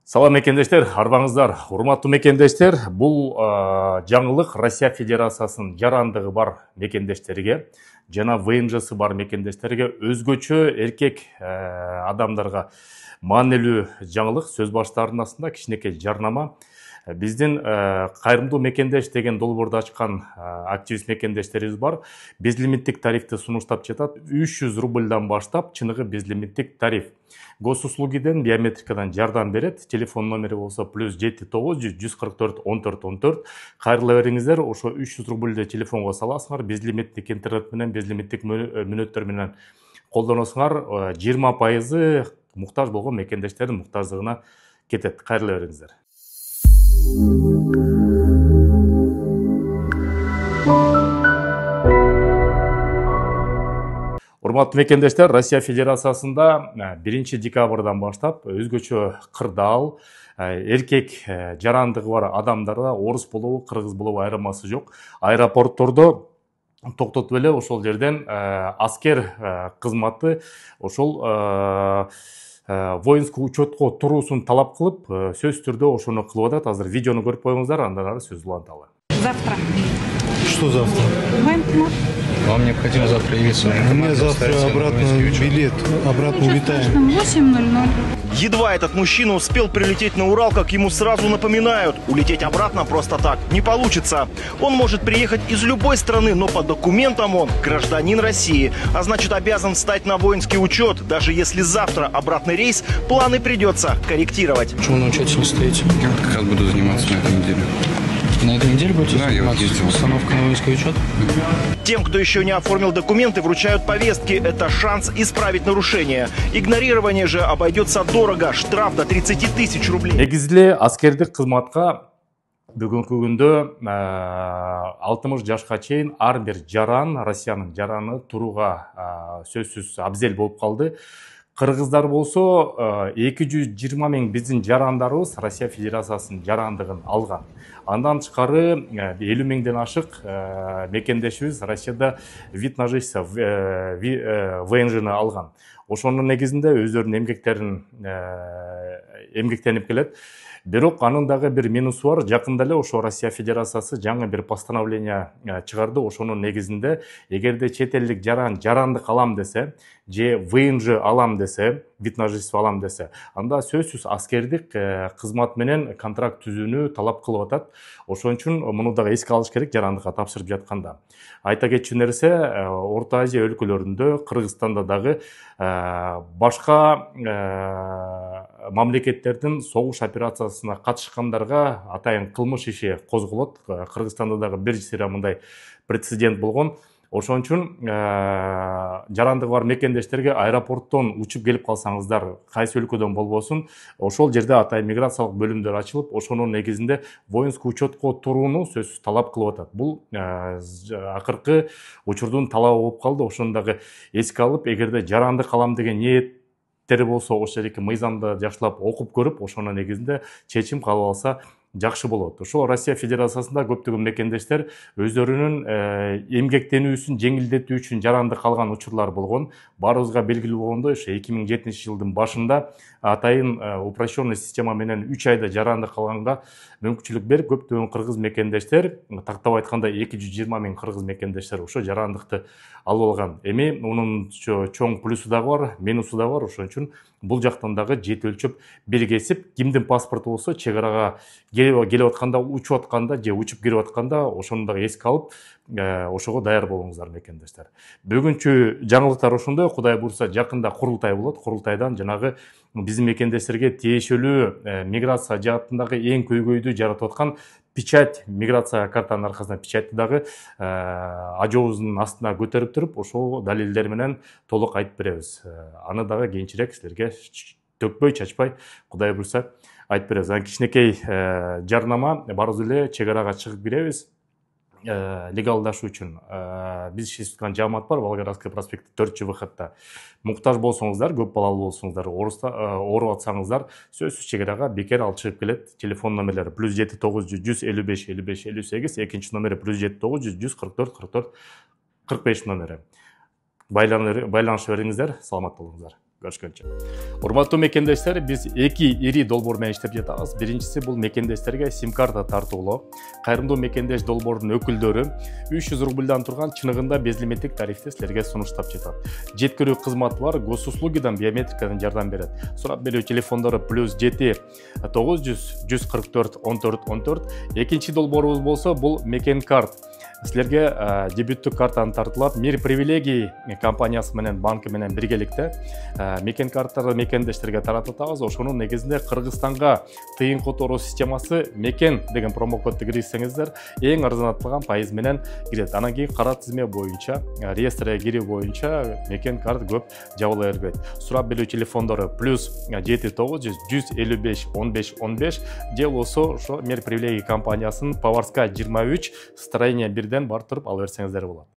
Салам мекендештер, арбаңыздар. Урматтуу мекендештер, бул жаңылык Россия Федерациясынын жарандыгы бар мекендештерге жана ВНЖсы бар мекендештерге өзгөчө эркек адамдарга маанилүү жаңылык. Сөз баштарынын астында кичинекей жарнама. Биздин кайрымдуу мекендеш деген долбоорду ачкан активист мекендештерибиз бар. Безлимиттик тарифти сунуштап жатат. 300 рубльдан баштап чыныгы безлимиттик тариф. Госуслугиден, биометрикадан жардам берет. Телефон номери болсо +7 900 144 14 14. Кайрыла бериңиздер. Ошо 300 рубльди телефонго саласыңар. Безлимиттик интернет менен, безлимиттик мүнөттөр менен колдоносуңар. 20% муктаж болгон мекендештердин муктаждыгына кетет. Кайрыла бериңиздер. Урматтуу мекендештер, Россия Федерациясында 1 декабрдан баштап өзгөчө кырдаал, эркек жарандыгы бар адамдарга орус болобу, кыргыз болобу айырмасы жок. Аэропорттордо токтотуп эле ошол жерден аскер кызматы ошол воинский учетко туруусун талап кылып, сөзсүз түрдө ошону кылып атат. Азыр видеону көрүп коюңуздар, андан ары сөз уланталы. Завтра. Что завтра? Военкомат. Вам необходимо завтра явиться. У меня завтра обратно билет, обратно улетаем. 8:00. Едва этот мужчина успел прилететь на Урал, как ему сразу напоминают, улететь обратно просто так не получится. Он может приехать из любой страны, но по документам он гражданин России, а значит обязан встать на воинский учет, даже если завтра обратный рейс, планы придется корректировать. Почему на учете не стоите? Я вот как раз буду заниматься на этой неделе. На этой неделе будете Да, я вот заниматься ездил. установкой на воинский учет? Тем, кто еще не оформил документы, вручают повестки. Это шанс исправить нарушение. Игнорирование же обойдется дорого. Штраф до 30 000 рублей. Негизиле аскердик кызматка бүгүнкү күндө 60 жашка чейин ар бир жаран, Россиянын жараны турууга сөзсүз абзел болуп калды. Кыргыздар болсо 220 000 биздин жарандарыбыз Россия Федерациясынын жарандыгын алган. Андан тышкары 50 000ден ашык мекендешибиз Россияда вид на жительство ВНЖны алган. Ошонун негизинде өздөрүнүн эмгектенип келет. Бирок анын дагы бир минусу бар. Жакында эле ошо Россия Федерациясы жаңы бир постановление чыгарды. Ошонун негизинде эгерде чет элдик жаран жарандык алам десе, же ВНЖ алам десе, вид на жительство алам десе, анда сөзсүз аскердик кызмат менен контракт түзүүнү талап кылып атат. Ошон үчүн муну дагы эске алыш керек жарандыкка тапшырып жатканда. Айта кетчү нерсе, Орто Азия өлкөлөрүндө, Кыргызстанда дагы башка мамлекеттердин согуш операциясына катышкандарга атайын кылмыш иши козголот. Кыргызстанда дагы бир сыйра мындай прецедент болгон. Ошон үчүн жарандыгы бар мекендештерге аэропорттон учуп келип калсаңыздар, кайсы өлкөдөн болбосун, ошол жерде атайын миграциялык бөлүмдөр ачылып, ошонун негизинде воинский учетко турууну сөзсүз талап кылып атат. Бул акыркы учурдун талабы болуп калды. Ошону дагы эске алып, эгерде жарандык алам деген ниеттери болсо, ошол жердеги мыйзамды жакшылап окуп көрүп, ошонун негизинде чечим кабыл алса жакшы болот. Ошол Россия Федерациясында көптөгөн мекендештер өздөрүнүн эмгектенүүсүн жеңилдетүү үчүн жарандык алган учурлар болгон. Баарыбызга белгилүү болгондой, ошо 2007-жылдын башында атайын упрощенный система менен 3 айда жарандык алганга мүмкүнчүлүк берип, көптөгөн кыргыз мекендештер, тактап айтканда 220 000 кыргыз мекендештер ошо жарандыкты алып алган. Эми мунун чоң плюсу дагы бар, минусу дагы бар. Ошон үчүн бул жактан дагы жети өлчөп биргесип, кимдин паспорту болсо чек арага келип атканда, учуп атканда же учуп кирип атканда ошону дагы эске алып, ошого даяр болуңуздар мекендештер. Бүгүнкү жаңылыктар ошондой. Кудай буйрса жакында курултай болот. Курултайдан жанагы биздин мекендештерге тиешелүү миграция жаатындагы эң көйгөйдү жаратып аткан печать, миграция картанын аркасында печатты дагы ажообуздун астына көтөрүп туруп, ошол далилдер менен толук айтып беребиз. Аны дагы кийинчерээк силерге төкпөй, чачпай, Кудай буйрса айтып беребиз. Кичинекей жарнама, баарыбыз эле чек арага чыгып киребиз. Легалдашуу үчүн биз иштеп аткан жамаат бар, Волгоградский проспекти 4-выходта. Муктаж болсоңуздар, көп балалуу болсоңуздар, ооруп атсаңыздар, сөзсүз чек арага бекер алып чыгып келет. Телефон номерлери +7 900 155 55 58, экинчи номери +7 900 144 44 45 номери. Байланыша бериңиздер, саламат болуңуздар. Görüşкөнчө. Урматтуу мекендештер, биз эки ири долбоор менен иштеп жатабыз. Биринчиси бул мекендештерге сим-карта тартуулоо. Кайрымдуу мекендеш долбоордун өкүлдөрү 300 рубльдан турган чыныгында безлимиттик тарифти силерге сунуштап жатат. Жеткирүү кызматы бар, госуслугидан биометрикадан жардам берет. Сурап берүү телефондору +7 900 144 14 14. Экинчи долбоорубуз болсо бул Мекен карт. Силерге дебюттүк картаны тартылат. Мир привилегии компаниясы менен банкы менен биргеликте Мекен карттарды мекендештерге таратабыз. Ошонун негизинде Кыргызстанга тыйын которуу системасы Мекен деген промокодду киргизсеңиздер, эң арзанатылган пайыз менен кирет. Анан кийин кара тизме боюнча, реестрге кирүү боюнча Мекен карт көп жабыла бербейт. Сурап берүү телефондору +7 900 155 15 15 же болсо ошо Мир привилегии компаниясынын Поварская 23 строение 1 бар туруп ала берсеңиздер болот.